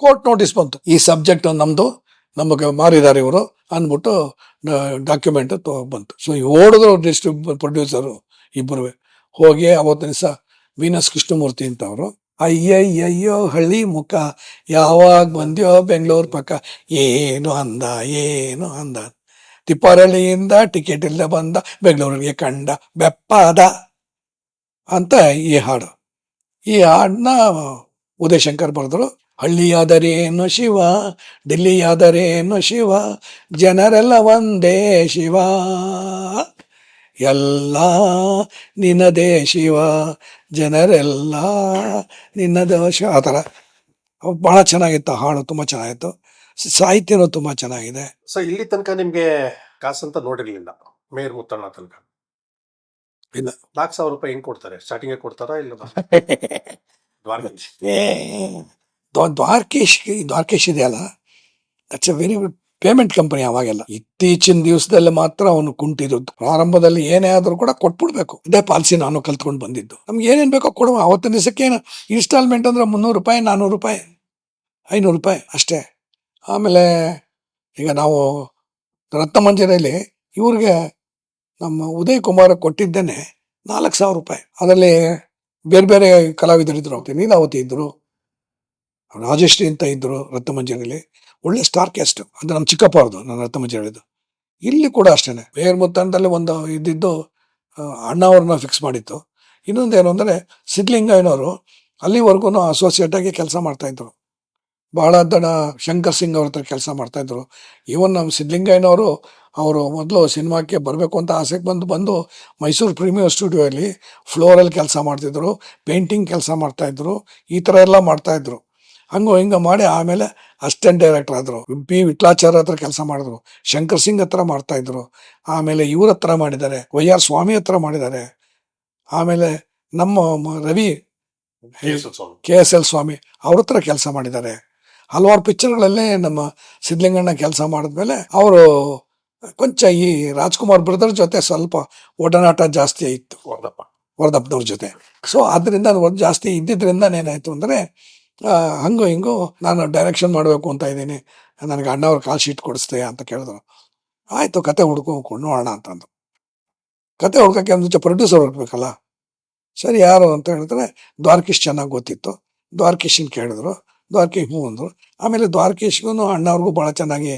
Court notice ಬಂತು, ಈ subject ನಮ್ದು, ನಮಗೆ ಮಾರಿದ್ದಾರೆ ಇವರು ಅಂದ್ಬಿಟ್ಟು ಡಾಕ್ಯುಮೆಂಟ್ ಬಂತು. ಸೊ ಓಡಿದ್ರು ಪ್ರೊಡ್ಯೂಸರು ಇಬ್ಬರು ಹೋಗಿ ಅವತ್ತಿನ ದಿವಸ ವೀನಸ್ ಕೃಷ್ಣಮೂರ್ತಿ ಅಂತ ಅವರು, ಅಯ್ಯಯ್ಯಯ್ಯೋ ಹಳ್ಳಿ ಮುಖ ಯಾವಾಗ ಬಂದ್ಯೋ ಬೆಂಗಳೂರು ಪಕ್ಕ, ಏನು ಅಂದ ಏನು ಅಂದ, ತಿಪ್ಪಾರಳ್ಳಿಯಿಂದ ಟಿಕೆಟ್ ಇಲ್ಲದೆ ಬಂದ ಬೆಂಗಳೂರಿಗೆ ಕಂಡ ಬೆಪ್ಪಾದ ಅಂತ ಈ ಹಾಡು. ಈ ಹಾಡನ್ನ ಉದಯಶಂಕರ್ ಬರೆದ್ರು. ಹಳ್ಳಿಯಾದರೇನು ಶಿವ, ಡೆಲ್ಲಿಯಾದರೇನು ಶಿವ, ಜನರೆಲ್ಲ ಒಂದೇ ಶಿವ, ಎಲ್ಲ ನಿನ್ನದೇ ಶಿವ, ಜನರೆಲ್ಲ ನಿನ್ನದೇ ಶಿವ. ಆ ಥರ ಬಹಳ ಚೆನ್ನಾಗಿತ್ತು ಹಾಡು, ತುಂಬ ಚೆನ್ನಾಗಿತ್ತು. ಸಾಹಿತ್ಯನೂ ತುಂಬ ಚೆನ್ನಾಗಿದೆ. ಸೊ ಇಲ್ಲಿ ತನಕ ನಿಮ್ಗೆ ಕಾಸಂತ ನೋಡಿರ್ಲಿಲ್ಲ ಮೇಯರ್ ಮುತ್ತಣ್ಣ ತನಕ? ಇಲ್ಲ. 4,000 ರೂಪಾಯಿ ಹೆಂಗ್ ಕೊಡ್ತಾರೆ? ಸ್ಟಾರ್ಟಿಂಗ್ ಕೊಡ್ತಾರಾ ಇಲ್ಲ? ದ್ವಾರಕೀಶ್ ದ್ವಾರಕೀಶ್ ಇದೆಯಲ್ಲ, that's A very good payment company. ಅವಾಗೆಲ್ಲ ಇತ್ತೀಚಿನ ದಿವಸದಲ್ಲಿ ಮಾತ್ರ ಅವನು ಕುಂಟಿರೋದು. ಪ್ರಾರಂಭದಲ್ಲಿ ಏನೇ ಆದ್ರೂ ಕೂಡ ಕೊಟ್ಬಿಡ್ಬೇಕು, ಇದೇ ಪಾಲಿಸಿ ನಾನು ಕಲ್ತ್ಕೊಂಡು ಬಂದಿದ್ದು. ನಮ್ಗೆ ಏನೇನು ಬೇಕೋ ಕೊಡುವ. ಅವತ್ತಿನ ದಿವಸಕ್ಕೆ ಏನು ಇನ್ಸ್ಟಾಲ್ಮೆಂಟ್ ಅಂದ್ರೆ 300 ರೂಪಾಯಿ, 400 ರೂಪಾಯಿ, 500 ರೂಪಾಯಿ ಅಷ್ಟೇ. ಆಮೇಲೆ ಈಗ ನಾವು ರತ್ನಮಂಜರಿಯಲ್ಲಿ ಇವ್ರಿಗೆ ನಮ್ಮ ಉದಯ್ ಕುಮಾರ್ ಕೊಟ್ಟಿದ್ದೇನೆ 4,000 ರೂಪಾಯಿ. ಅದರಲ್ಲಿ ಬೇರೆ ಬೇರೆ ಕಲಾವಿದರಿದ್ರು, ಲೀಲಾವತಿ ಇದ್ರು, ರಾಜಶ್ರೀ ಅಂತ ಇದ್ರು ರತ್ನಮಂಜರಿಯಲ್ಲಿ. ಒಳ್ಳೆ ಸ್ಟಾರ್ ಕ್ಯಾಸ್ಟ್. ಅದು ನಮ್ಮ ಚಿಕ್ಕಪ್ಪ ಅವ್ರದ್ದು, ನಾನು ರತ್ನಮಂಜರಿದು. ಇಲ್ಲಿ ಕೂಡ ಅಷ್ಟೇ, ಬೇರೆ ಮುತ್ತಣ್ಣದಲ್ಲಿ ಒಂದು ಇದ್ದಿದ್ದು ಅಣ್ಣವ್ರನ್ನ ಫಿಕ್ಸ್ ಮಾಡಿತ್ತು. ಇನ್ನೊಂದೇನು ಅಂದರೆ ಸಿದ್ಧಲಿಂಗಯ್ಯನವರು ಅಲ್ಲಿವರೆಗೂ ಅಸೋಸಿಯೇಟ್ ಆಗಿ ಕೆಲಸ ಮಾಡ್ತಾಯಿದ್ರು. ಬಹಳ ದೊಡ್ಡ ಶಂಕರ್ ಸಿಂಗ್ ಅವ್ರ ಹತ್ರ ಕೆಲಸ ಮಾಡ್ತಾಯಿದ್ರು. ಈವನ್ ನಮ್ಮ ಸಿದ್ಧಲಿಂಗಯ್ಯನವರು ಅವರು ಮೊದಲು ಸಿನಿಮಾಕ್ಕೆ ಬರಬೇಕು ಅಂತ ಆಸೆಗೆ ಬಂದು ಮೈಸೂರು ಪ್ರೀಮಿಯರ್ ಸ್ಟುಡಿಯೋಲ್ಲಿ ಫ್ಲೋರಲ್ಲಿ ಕೆಲಸ ಮಾಡ್ತಿದ್ರು, ಪೇಂಟಿಂಗ್ ಕೆಲಸ ಮಾಡ್ತಾಯಿದ್ರು, ಈ ಥರ ಎಲ್ಲ ಮಾಡ್ತಾಯಿದ್ರು. ಹಂಗೋ ಹಿಂಗೆ ಮಾಡಿ ಆಮೇಲೆ ಅಸಿಸ್ಟೆಂಟ್ ಡೈರೆಕ್ಟರ್ ಆದರು. ಪಿ ವಿಟ್ಲಾಚಾರ್ಯ ಹತ್ರ ಕೆಲಸ ಮಾಡಿದ್ರು, ಶಂಕರ್ ಸಿಂಗ್ ಹತ್ರ ಮಾಡ್ತಾಯಿದ್ರು. ಆಮೇಲೆ ಇವ್ರ ಹತ್ರ ಮಾಡಿದ್ದಾರೆ, ವೈ.ಆರ್. ಸ್ವಾಮಿ ಹತ್ರ ಮಾಡಿದ್ದಾರೆ. ಆಮೇಲೆ ನಮ್ಮ ರವಿ KSL ಸ್ವಾಮಿ ಅವ್ರ ಹತ್ರ ಕೆಲಸ ಮಾಡಿದ್ದಾರೆ. ಹಲವಾರು ಪಿಕ್ಚರ್ಗಳಲ್ಲೇ ನಮ್ಮ ಸಿದ್ಧಲಿಂಗಣ್ಣ ಕೆಲಸ ಮಾಡಿದ್ಮೇಲೆ ಅವರು ಕೊಂಚ ಈ ರಾಜ್ಕುಮಾರ್ ಬ್ರದರ್ ಜೊತೆ ಸ್ವಲ್ಪ ಒಡನಾಟ ಜಾಸ್ತಿ ಇತ್ತು, ವರ್ಧಪ್ಪನವ್ರ ಜೊತೆ. ಸೊ ಅದರಿಂದ ಜಾಸ್ತಿ ಇದ್ದಿದ್ದರಿಂದ ಏನಾಯಿತು ಅಂದರೆ ಹಂಗೋ ಹಿಂಗೋ ನಾನು ಡೈರೆಕ್ಷನ್ ಮಾಡಬೇಕು ಅಂತ ಇದ್ದೀನಿ, ನನಗೆ ಅಣ್ಣವ್ರ ಕಾಲ್ ಶೀಟ್ ಕೊಡಿಸ್ತೆ ಅಂತ ಕೇಳಿದ್ರು. ಆಯಿತು, ಕತೆ ಹುಡ್ಕೊಂಡು ನೋಡೋಣ ಅಂತಂದು. ಕತೆ ಹುಡ್ಕೋಕ್ಕೆ ಮುಂಚೆ ಪ್ರೊಡ್ಯೂಸರ್ ಹುಡ್ಕಬೇಕಲ್ಲ. ಸರಿ, ಯಾರು ಅಂತ ಹೇಳಿದ್ರೆ ದ್ವಾರಕೀಶ್ ಚೆನ್ನಾಗಿ ಗೊತ್ತಿತ್ತು. ದ್ವಾರಕೀಶನ್ ಕೇಳಿದ್ರು, ದ್ವಾರಕೀಶ್ ಹ್ಞೂ ಅಂದರು. ಆಮೇಲೆ ದ್ವಾರಕೀಶ್ಗೂ ಅಣ್ಣವ್ರಿಗೂ ಭಾಳ ಚೆನ್ನಾಗಿ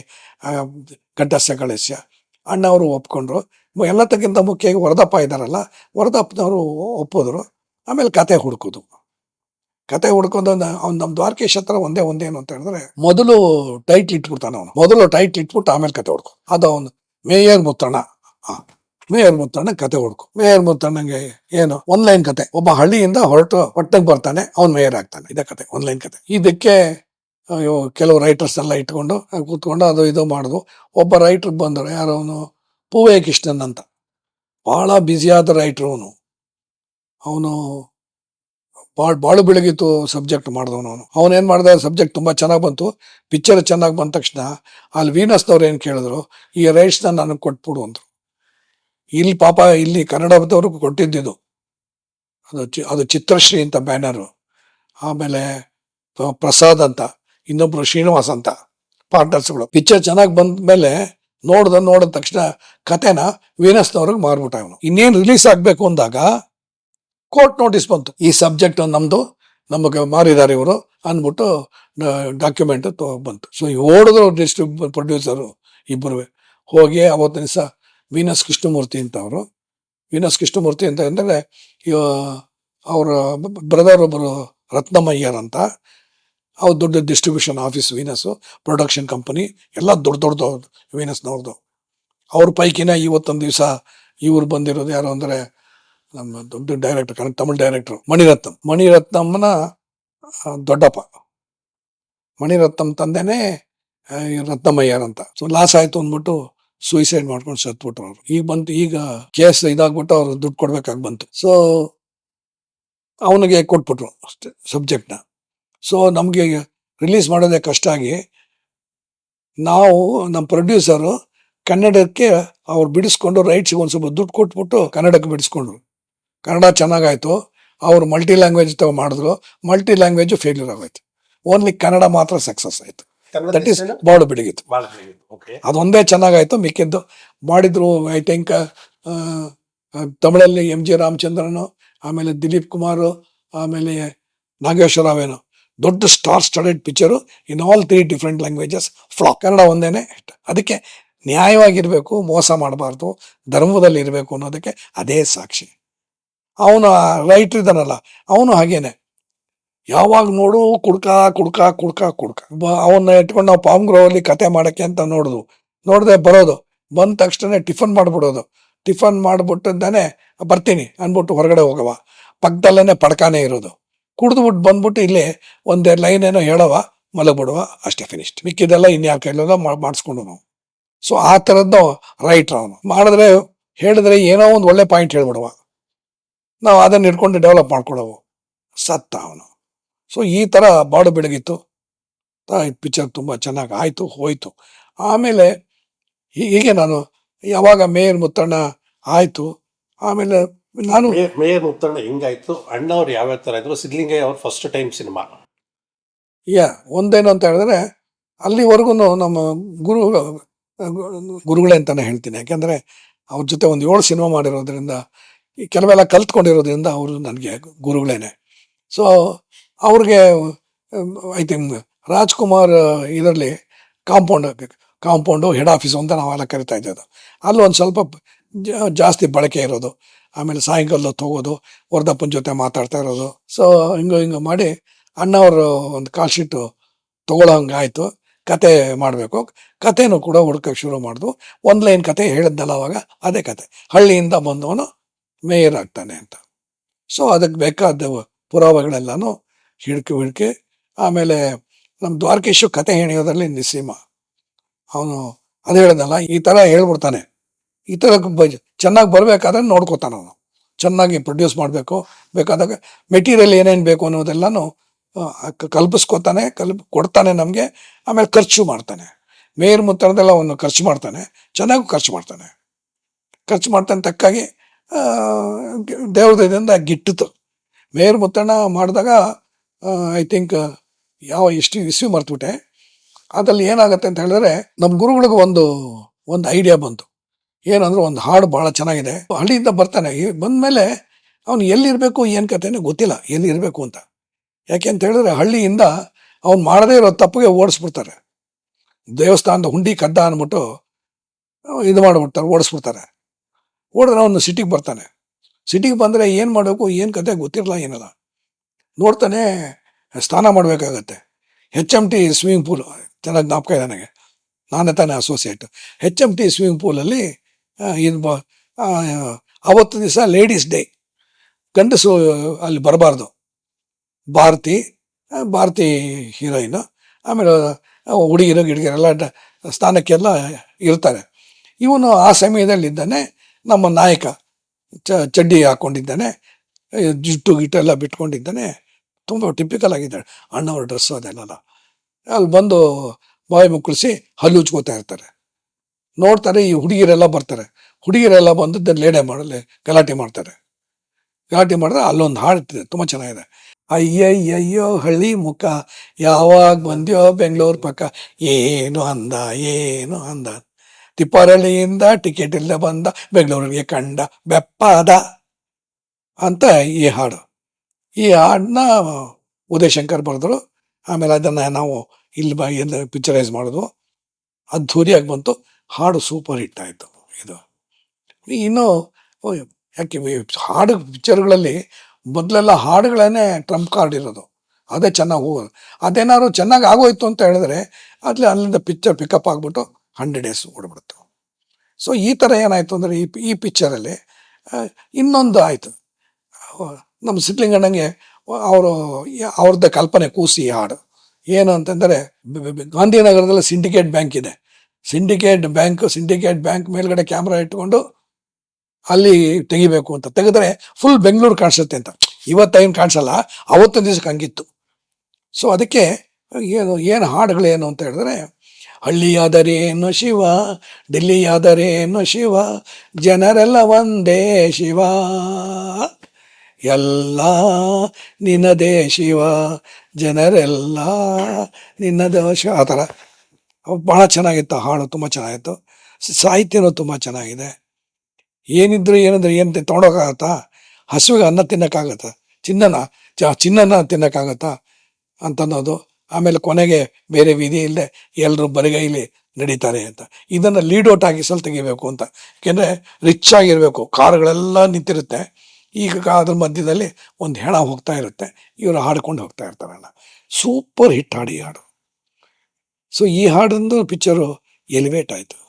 ಗಡ್ಡಸ್ಯ ಗಳಿಸ್ಯ ಅಣ್ಣವರು ಒಪ್ಕೊಂಡ್ರು. ಎಲ್ಲದಕ್ಕಿಂತ ಮುಖ್ಯವಾಗಿ ವರದಪ್ಪ ಇದ್ದಾರಲ್ಲ, ವರದಪ್ಪನವರು ಒಪ್ಪಿದ್ರು. ಆಮೇಲೆ ಕತೆ ಹುಡ್ಕೋದು ಅವ್ನು ನಮ್ಮ ದ್ವಾರಕೀಶ್ ಹತ್ರ ಒಂದೇನು ಅಂತ ಹೇಳಿದ್ರೆ, ಮೊದಲು ಟೈಟ್ಲ್ ಇಟ್ಬಿಡ್ತಾನೆ ಅವನು. ಇಟ್ಬಿಟ್ಟು ಆಮೇಲೆ ಕತೆ ಹುಡ್ಕೊ. ಅದು ಅವನು ಮೇಯರ್ ಮುತ್ತಣ್ಣ. ಮೇಯರ್ ಮುತ್ತಣ್ಣ ಕತೆ ಹುಡ್ಕು. ಮೇಯರ್ ಮುತ್ತಣ್ಣಂಗೆ ಏನು ಲೈನ್ ಕತೆ. ಒಬ್ಬ ಹಳ್ಳಿಯಿಂದ ಹೊರಟು ಪಟ್ಟಣಕ್ಕೆ ಬರ್ತಾನೆ, ಅವ್ನು ಮೇಯರ್ ಆಗ್ತಾನೆ. ಇದೇ ಕತೆ, ಲೈನ್ ಕತೆ. ಇದಕ್ಕೆ ಕೆಲವು ರೈಟರ್ಸ್ ಎಲ್ಲ ಇಟ್ಕೊಂಡು ಕೂತ್ಕೊಂಡು ಅದು ಇದು ಮಾಡಿದ್ವು. ಒಬ್ಬ ರೈಟರ್ ಬಂದರು, ಯಾರು ಅವನು ಪೂವೇ ಕೃಷ್ಣನ್ ಅಂತ. ಭಾಳ ಬ್ಯುಸಿಯಾದ ರೈಟ್ರು ಅವನು ಬಾಳು ಬೆಳಗಿತ್ತು ಸಬ್ಜೆಕ್ಟ್ ಮಾಡಿದವನು. ಅವನೇನು ಮಾಡಿದ, ಸಬ್ಜೆಕ್ಟ್ ತುಂಬ ಚೆನ್ನಾಗಿ ಬಂತು, ಪಿಕ್ಚರ್ ಚೆನ್ನಾಗಿ ಬಂದ ತಕ್ಷಣ ಅಲ್ಲಿ ವೀನಸ್ನವ್ರು ಏನು ಕೇಳಿದ್ರು, ಈ ರೈಟ್ಸ್ನ ನನಗೆ ಕೊಟ್ಬಿಡು ಅಂದರು. ಇಲ್ಲಿ ಪಾಪ ಇಲ್ಲಿ ಕನ್ನಡದವ್ರಿಗೂ ಕೊಟ್ಟಿದ್ದು ಅದು ಚಿತ್ರಶ್ರೀ ಅಂತ ಬ್ಯಾನರು. ಆಮೇಲೆ ಪ್ರಸಾದ್ ಅಂತ, ಇನ್ನೊಬ್ರು ಶ್ರೀನಿವಾಸ್ ಅಂತ ಪಾರ್ಟ್ನರ್ಸ್ಗಳು. ಪಿಕ್ಚರ್ ಚೆನ್ನಾಗಿ ಬಂದ ಮೇಲೆ ನೋಡಿದ ತಕ್ಷಣ ಕತೆನ ವೀನಸ್ನವ್ರಿಗೆ ಮಾರ್ಬಿಟ್ಟ ಅವನು. ಇನ್ನೇನು ರಿಲೀಸ್ ಆಗಬೇಕು ಅಂದಾಗ ಕೋರ್ಟ್ ನೋಟಿಸ್ ಬಂತು, ಈ ಸಬ್ಜೆಕ್ಟ್ ನಮ್ದು, ನಮಗೆ ಮಾರಿದ್ದಾರೆ ಇವರು ಅಂದ್ಬಿಟ್ಟು ಡಾಕ್ಯುಮೆಂಟ್ ಬಂತು. ಸೊ ಓಡಿದ್ರು ಪ್ರೊಡ್ಯೂಸರು ಇಬ್ಬರು ಹೋಗಿ ಅವತ್ತಿನ ದಿವಸ ವೀನಸ್ ಕೃಷ್ಣಮೂರ್ತಿ ಅಂತ ಅವರು. ವೀನಸ್ ಕೃಷ್ಣಮೂರ್ತಿ ಅಂತ ಅಂದರೆ ಅವರ ಬ್ರದರ್ ಒಬ್ಬರು ರತ್ನಮಯ್ಯರ್ ಅಂತ. ಅವ್ರು ದೊಡ್ಡ distribution office Venus, production company ಎಲ್ಲ ದೊಡ್ಡ ವೀನಸ್ನವ್ರದ್ದು. ಅವ್ರ ಪೈಕಿನ ಇವತ್ತೊಂದು ದಿವಸ ಇವ್ರು ಬಂದಿರೋದು ಯಾರು ಅಂದರೆ ನಮ್ಮ ದೊಡ್ಡ ಡೈರೆಕ್ಟರ್, ತಮಿಳ್ ಡೈರೆಕ್ಟರ್ ಮಣಿರತ್ನಮ್ಮನ ದೊಡ್ಡಪ್ಪ. ಮಣಿರತ್ನಂ ತಂದೆನೇ ರತ್ನಮಯ್ಯರ್ ಅಂತ. ಸೊ ಲಾಸ್ ಆಯ್ತು ಅಂದ್ಬಿಟ್ಟು ಸೂಯಿಸೈಡ್ ಮಾಡ್ಕೊಂಡು ಸತ್ಬಿಟ್ರು ಅವರು. ಈಗ ಕೇಸ್ ಇದಾಗ್ಬಿಟ್ಟು ಅವ್ರು ದುಡ್ಡು ಕೊಡ್ಬೇಕಾಗಿ ಬಂತು. ಸೊ ಅವನಿಗೆ ಕೊಟ್ಬಿಟ್ರು ಅಷ್ಟೇ ಸಬ್ಜೆಕ್ಟ್ನ. ಸೊ ನಮಗೆ ರಿಲೀಸ್ ಮಾಡೋದೇ ಕಷ್ಟ ಆಗಿ ನಾವು ನಮ್ಮ ಪ್ರೊಡ್ಯೂಸರು ಕನ್ನಡಕ್ಕೆ ಅವ್ರು ಬಿಡಿಸ್ಕೊಂಡು ರೈಟ್ಸ್ಗೆ ಒಂದು ಸ್ವಲ್ಪ ದುಡ್ಡು ಕೊಟ್ಬಿಟ್ಟು ಕನ್ನಡಕ್ಕೆ ಬಿಡಿಸ್ಕೊಂಡ್ರು. ಕನ್ನಡ ಚೆನ್ನಾಗಾಯ್ತು. ಅವರು ಮಲ್ಟಿ ಲ್ಯಾಂಗ್ವೇಜ್ ಮಾಡಿದ್ರು. ಮಲ್ಟಿ ಲ್ಯಾಂಗ್ವೇಜು ಫೇಲ್ಯೂರ್ ಆಗೋಯ್ತು. ಓನ್ಲಿ ಕನ್ನಡ ಮಾತ್ರ ಸಕ್ಸಸ್ ಆಯಿತು. ಕನ್ನಡ ದಟ್ ಈಸ್ ಬಾಡು ಬೆಳಗಿತ್ತು. ಭಾಳ ಬೆಳಗಿತ್ತು. ಓಕೆ. ಅದೊಂದೇ ಚೆನ್ನಾಗಾಯ್ತು. ಮಿಕ್ಕಿದ್ದು ಮಾಡಿದ್ರು ಐ ಥಿಂಕ್ ತಮಿಳಲ್ಲಿ ಎಂ ಜಿ ರಾಮಚಂದ್ರನು, ಆಮೇಲೆ ದಿಲೀಪ್ ಕುಮಾರ್, ಆಮೇಲೆ ನಾಗೇಶ್ವರ ರಾವೇನು, ದೊಡ್ಡ star studded picture in all 3 different languages flop. Kannada ಒಂದೇನೆ ಇಷ್ಟ. ಅದಕ್ಕೆ ನ್ಯಾಯವಾಗಿರಬೇಕು, ಮೋಸ ಮಾಡಬಾರ್ದು, ಧರ್ಮದಲ್ಲಿ ಇರಬೇಕು ಅನ್ನೋದಕ್ಕೆ ಅದೇ ಸಾಕ್ಷಿ. ಅವನು ರೈಟ್ರ್ ಇದ್ದಾನಲ್ಲ, ಅವನು ಹಾಗೇನೆ ಯಾವಾಗ ನೋಡು ಕುಡ್ಕ ಕುಡ್ಕ ಕುಡ್ಕ ಕುಡ್ಕ. ಅವನ್ನ ಇಟ್ಕೊಂಡು ನಾವು ಪಾಮ್ ಗ್ರೋವಲ್ಲಿ ಕತೆ ಮಾಡೋಕ್ಕೆ ಅಂತ ನೋಡದೆ ಬರೋದು, ಬಂದ ತಕ್ಷಣ ಟಿಫನ್ ಮಾಡಿಬಿಡೋದು. ಟಿಫನ್ ಮಾಡಿಬಿಟ್ಟಿದ್ದಾನೆ ಬರ್ತೀನಿ ಅಂದ್ಬಿಟ್ಟು ಹೊರಗಡೆ ಹೋಗವ, ಪಕ್ಕದಲ್ಲೇ ಪಡ್ಕಾನೇ ಇರೋದು. ಕುಡಿದ್ಬಿಟ್ಟು ಬಂದ್ಬಿಟ್ಟು ಇಲ್ಲಿ ಒಂದೆರಡು ಲೈನ್ ಏನೋ ಹೇಳವ, ಮಲಗ್ಬಿಡುವ, ಅಷ್ಟೇ ಫಿನಿಶ್ಡ್. ಮಿಕ್ಕಿದೆಲ್ಲ ಇನ್ಯಾರ ಕೈಲೆಲ್ಲ ಮಾಡಿಸ್ಕೊಂಡು ನಾವು. ಸೊ ಆ ಥರದ್ದು ರೈಟ್ರ್ ಅವನು. ಹೇಳಿದ್ರೆ ಏನೋ ಒಂದು ಒಳ್ಳೆ ಪಾಯಿಂಟ್ ಹೇಳ್ಬಿಡುವ, ನಾವು ಅದನ್ನು ಇಟ್ಕೊಂಡು ಡೆವಲಪ್ ಮಾಡ್ಕೊಳವು. ಸತ್ತ ಅವನು. ಸೊ ಈ ಥರ ಬಾಡು ಬೆಳಗಿತ್ತು. ಪಿಕ್ಚರ್ ತುಂಬ ಚೆನ್ನಾಗಿ ಆಯಿತು, ಹೋಯ್ತು. ಆಮೇಲೆ ಹೀಗೆ ನಾನು ಯಾವಾಗ ಮೇಯರ್ ಮುತ್ತಣ್ಣ ಆಯಿತು, ಆಮೇಲೆ ನಾನು ಮೇಯರ್ ಮುತ್ತಣ್ಣ ಹೆಂಗಾಯ್ತು, ಅಣ್ಣವ್ರು ಯಾವ್ಯಾವ ಥರ ಇದ್ರು, ಸಿದ್ಲಿಂಗಯ್ಯ ಅವ್ರ ಫಸ್ಟ್ ಟೈಮ್ ಸಿನಿಮಾ. ಒಂದೇನು ಅಂತ ಹೇಳಿದ್ರೆ ಅಲ್ಲಿವರೆಗೂ ನಮ್ಮ ಗುರುಗಳೇ ಅಂತಾನೆ ಹೇಳ್ತೀನಿ. ಯಾಕೆಂದರೆ ಅವ್ರ ಜೊತೆ ಒಂದು 7 ಸಿನಿಮಾ ಮಾಡಿರೋದ್ರಿಂದ, ಈ ಕೆಲವೆಲ್ಲ ಕಲ್ತ್ಕೊಂಡಿರೋದ್ರಿಂದ ಅವರು ನನಗೆ ಗುರುಗಳೇನೆ. ಸೊ ಅವ್ರಿಗೆ ಐ ಥಿಂಕ್ ರಾಜ್ಕುಮಾರ್ ಇದರಲ್ಲಿ ಕಾಂಪೌಂಡು ಹೆಡ್ ಆಫೀಸು ಅಂತ ನಾವೆಲ್ಲ ಕರಿತಾ ಇದ್ದದ್ದು. ಅಲ್ಲಿ ಒಂದು ಸ್ವಲ್ಪ ಜಾಸ್ತಿ ಬಳಕೆ ಇರೋದು. ಆಮೇಲೆ ಸಾಯಂಕಾಲ ಹೋಗೋದು, ವರದಪ್ಪನ ಜೊತೆ ಮಾತಾಡ್ತಾ ಇರೋದು. ಸೊ ಹಿಂಗೆ ಮಾಡಿ ಅಣ್ಣವರು ಒಂದು ಕಾಲ್ ಶೀಟು ತೊಗೊಳಂಗೆ ಆಯಿತು. ಕತೆ ಮಾಡಬೇಕು, ಕತೆನೂ ಕೂಡ ಹುಡ್ಕೋಕ್ಕೆ ಶುರು ಮಾಡಿದ್ವು. ಒಂದು ಲೈನ್ ಕತೆ ಹೇಳಿದ್ನಲ್ಲ ಅವಾಗ, ಅದೇ ಕತೆ, ಹಳ್ಳಿಯಿಂದ ಬಂದವನು ಮೇಯರ್ ಆಗ್ತಾನೆ ಅಂತ. ಸೊ ಅದಕ್ಕೆ ಬೇಕಾದ ಪುರಾವೆಗಳೆಲ್ಲನೂ ಹಿಡ್ಕಿ ಆಮೇಲೆ ನಮ್ಮ ದ್ವಾರಕೀಶು ಕತೆ ಹೆಣೆಯೋದ್ರಲ್ಲಿ ನಿಸ್ಸೀಮ. ಅವನು ಅದು ಹೇಳಿದ್ನಲ್ಲ, ಈ ಥರ ಹೇಳ್ಬಿಡ್ತಾನೆ. ಈ ಥರ ಚೆನ್ನಾಗಿ ಬರಬೇಕಾದ್ರೆ ನೋಡ್ಕೋತಾನೆ ಅವನು. ಚೆನ್ನಾಗಿ ಪ್ರೊಡ್ಯೂಸ್ ಮಾಡಬೇಕು, ಬೇಕಾದಾಗ ಮೆಟೀರಿಯಲ್ ಏನೇನು ಬೇಕು ಅನ್ನೋದೆಲ್ಲನೂ ಕಲ್ಪಿಸ್ಕೊತಾನೆ, ಕೊಡ್ತಾನೆ ನಮಗೆ. ಆಮೇಲೆ ಖರ್ಚು ಮಾಡ್ತಾನೆ. ಮೇಯರ್ ಮುತ್ತಣದೆಲ್ಲ ಅವನು ಖರ್ಚು ಮಾಡ್ತಾನೆ, ಚೆನ್ನಾಗೂ ಖರ್ಚು ಮಾಡ್ತಾನೆ ತಕ್ಕಾಗಿ ದೇವ್ರದಿಂದ ಗಿಟ್ಟಿತು. ಮೇಯರ್ ಮುತ್ತಣ್ಣ ಮಾಡಿದಾಗ ಐ ಥಿಂಕ್ ಎಷ್ಟು ಇಸ್ವಿ ಮರ್ತುಬಿಟ್ಟೆ. ಅದ್ರಲ್ಲಿ ಏನಾಗುತ್ತೆ ಅಂತ ಹೇಳಿದ್ರೆ, ನಮ್ಮ ಗುರುಗಳಿಗೆ ಒಂದು ಐಡಿಯಾ ಬಂತು. ಏನಂದ್ರೆ, ಒಂದು ಹಾಡು ಭಾಳ ಚೆನ್ನಾಗಿದೆ, ಹಳ್ಳಿಯಿಂದ ಬರ್ತಾನೆ, ಬಂದಮೇಲೆ ಅವನು ಎಲ್ಲಿರಬೇಕು ಏನು ಕತೆನೇ ಗೊತ್ತಿಲ್ಲ, ಎಲ್ಲಿರಬೇಕು ಅಂತ. ಯಾಕೆ ಅಂತ ಹೇಳಿದ್ರೆ ಹಳ್ಳಿಯಿಂದ ಅವ್ನು ಮಾಡದೇ ಇರೋ ತಪ್ಪಿಗೆ ಓಡಿಸ್ಬಿಡ್ತಾರೆ. ದೇವಸ್ಥಾನದ ಹುಂಡಿ ಕದ್ದ ಅಂದ್ಬಿಟ್ಟು ಇದು ಮಾಡಿಬಿಡ್ತಾರೆ, ಓಡಿಸ್ಬಿಡ್ತಾರೆ. ಓಡಿದ್ರೆ ಅವನು ಸಿಟಿಗೆ ಬರ್ತಾನೆ. ಸಿಟಿಗೆ ಬಂದರೆ ಏನು ಮಾಡಬೇಕು ಏನು ಕತೆ ಗೊತ್ತಿರಲ್ಲ, ಏನಲ್ಲ. ನೋಡ್ತಾನೆ ಸ್ನಾನ ಮಾಡಬೇಕಾಗತ್ತೆ. HMT ಸ್ವಿಮ್ಮಿಂಗ್ ಪೂಲ್ ಚೆನ್ನಾಗಿ ಜ್ಞಾಪಕ ಇದೆ ನನಗೆ, ನಾನೇ ತಾನೇ ಅಸೋಸಿಯೇಟ್. HMT ಸ್ವಿಮ್ಮಿಂಗ್ ಪೂಲಲ್ಲಿ ಅವತ್ತು ದಿವಸ ಲೇಡೀಸ್ ಡೇ, ಗಂಡಸು ಅಲ್ಲಿ ಬರಬಾರ್ದು. ಭಾರತಿ ಹೀರೋಯಿನು, ಆಮೇಲೆ ಹುಡುಗಿರೆಲ್ಲ ಸ್ಥಾನಕ್ಕೆಲ್ಲ ಇರ್ತಾರೆ. ಇವನು ಆ ಸಮಯದಲ್ಲಿದ್ದಾನೆ, ನಮ್ಮ ನಾಯಕ ಚಡ್ಡಿ ಹಾಕ್ಕೊಂಡಿದ್ದಾನೆ, ಜುಟ್ಟು ಗಿಟ್ಟೆಲ್ಲ ಬಿಟ್ಕೊಂಡಿದ್ದಾನೆ, ತುಂಬ ಟಿಪಿಕಲ್ ಆಗಿದ್ದಾಳೆ. ಅಣ್ಣವ್ರ ಡ್ರೆಸ್ಸು ಅದೆಲ್ಲ. ಅಲ್ಲಿ ಬಂದು ಬಾಯಿ ಮುಕ್ಕಳಿಸಿ ಹಲ್ಲು ಉಜ್ಕೋತಾ ಇರ್ತಾರೆ. ನೋಡ್ತಾರೆ, ಈ ಹುಡುಗಿರೆಲ್ಲ ಬರ್ತಾರೆ. ಹುಡುಗಿರೆಲ್ಲ ಬಂದು ಗಲಾಟೆ ಮಾಡಿದ್ರೆ ಅಲ್ಲೊಂದು ಹಾಡು ಇರ್ತಿದೆ, ತುಂಬ ಚೆನ್ನಾಗಿದೆ. ಅಯ್ಯಯ್ಯಯ್ಯೋ ಹಳ್ಳಿ ಮುಖ, ಯಾವಾಗ ಬಂದ್ಯೋ ಬೆಂಗಳೂರು ಪಕ್ಕ, ಏನು ಅಂದ ತಿಪ್ಪಾರಳ್ಳಿಯಿಂದ ಟಿಕೆಟ್ ಇಲ್ಲ ಬಂದ, ಬೆಂಗಳೂರಿಗೆ ಕಂಡ ಬೆಪ್ಪಾದ ಅಂತ ಈ ಹಾಡು. ಈ ಹಾಡನ್ನ ಉದಯ್ ಶಂಕರ್ ಬರೆದ್ರು. ಆಮೇಲೆ ಅದನ್ನು ನಾವು ಇಲ್ಲಿ ಪಿಕ್ಚರೈಸ್ ಮಾಡಿದ್ವು, ಅದ್ಧೂರಿಯಾಗಿ ಬಂತು. ಹಾಡು ಸೂಪರ್ ಹಿಟ್ ಆಯಿತು. ಇದು ಇನ್ನು ಯಾಕೆ ಹಾಡು ಪಿಕ್ಚರ್ಗಳಲ್ಲಿ ಮೊದಲೆಲ್ಲ ಹಾಡುಗಳೇ ಟ್ರಂಪ್ ಕಾರ್ಡ್ ಇರೋದು, ಅದೇ ಚೆನ್ನಾಗಿ ಹೋಗೋದು. ಅದೇನಾದ್ರು ಚೆನ್ನಾಗಿ ಆಗೋಯ್ತು ಅಂತ ಹೇಳಿದ್ರೆ ಅಲ್ಲಿಂದ ಪಿಕ್ಚರ್ ಪಿಕಪ್ ಆಗಿಬಿಟ್ಟು 100 days ಓಡ್ಬಿಡ್ತು. ಸೊ ಈ ಥರ ಏನಾಯಿತು ಅಂದರೆ, ಈ ಪಿಕ್ಚರಲ್ಲಿ ಇನ್ನೊಂದು ಆಯಿತು. ನಮ್ಮ ಸಿದ್ಲಿಂಗಣ್ಣಂಗೆ ಅವ್ರದ್ದು ಕಲ್ಪನೆ ಕೂಸಿ ಹಾಡು ಏನು ಅಂತಂದರೆ, ಗಾಂಧಿನಗರದಲ್ಲಿ ಸಿಂಡಿಕೇಟ್ ಬ್ಯಾಂಕ್ ಇದೆ. ಸಿಂಡಿಕೇಟ್ ಬ್ಯಾಂಕ್ ಮೇಲ್ಗಡೆ ಕ್ಯಾಮ್ರಾ ಇಟ್ಕೊಂಡು ಅಲ್ಲಿ ತೆಗಿಬೇಕು ಅಂತ. ತೆಗೆದ್ರೆ ಫುಲ್ ಬೆಂಗಳೂರು ಕಾಣಿಸುತ್ತೆ ಅಂತ. ಇವತ್ತೇನು ಕಾಣಿಸಲ್ಲ, ಅವತ್ತೊಂದು ದಿವಸಕ್ಕೆ ಹಂಗಿತ್ತು. ಸೊ ಅದಕ್ಕೆ ಏನು ಹಾಡುಗಳೇನು ಅಂತ ಹೇಳಿದ್ರೆ, ಹಳ್ಳಿಯಾದರೇನು ಶಿವ, ಡೆಲ್ಲಿಯಾದರೇನು ಶಿವ, ಜನರೆಲ್ಲ ಒಂದೇ ಶಿವ, ಎಲ್ಲ ನಿನ್ನದೇ ಶಿವ, ಜನರೆಲ್ಲ ನಿನ್ನ ದೋಷ, ಆ ಥರ ಭಾಳ ಚೆನ್ನಾಗಿತ್ತು. ಹಾಡು ತುಂಬ ಚೆನ್ನಾಗಿತ್ತು. ಸಾಹಿತ್ಯನೂ ತುಂಬ ಚೆನ್ನಾಗಿದೆ. ಏನಿದ್ರು ಏನಂದ್ರೆ ಏನು ತೊಗೊಂಡೋಗತ್ತಾ? ಹಸುವಿಗೆ ಅನ್ನ ತಿನ್ನೋಕ್ಕಾಗತ್ತಾ? ಚಿನ್ನನ ತಿನ್ನೋಕ್ಕಾಗತ್ತಾ ಅಂತನ್ನೋದು. ಆಮೇಲೆ ಕೊನೆಗೆ ಬೇರೆ ವಿಧಿ ಇಲ್ಲದೆ ಎಲ್ಲರೂ ಬರಿಗೈಲಿ ನಡೀತಾರೆ ಅಂತ. ಇದನ್ನು ಲೀಡ್ ಔಟ್ ಆಗಿ ತೆಗಿಬೇಕು ಅಂತ. ಯಾಕೆಂದರೆ ರಿಚ್ ಆಗಿರಬೇಕು, ಕಾರುಗಳೆಲ್ಲ ನಿಂತಿರುತ್ತೆ. ಈಗ ಅದ್ರ ಮಧ್ಯದಲ್ಲಿ ಒಂದು ಹೆಣ ಹೋಗ್ತಾ ಇರುತ್ತೆ, ಇವರು ಹಾಡ್ಕೊಂಡು ಹೋಗ್ತಾ ಇರ್ತಾರಲ್ಲ. ಸೂಪರ್ ಹಿಟ್ ಹಾಡು ಈ ಹಾಡು. ಸೊ ಈ ಹಾಡಿಂದು ಪಿಕ್ಚರು ಎಲಿವೇಟ್ ಆಯಿತು.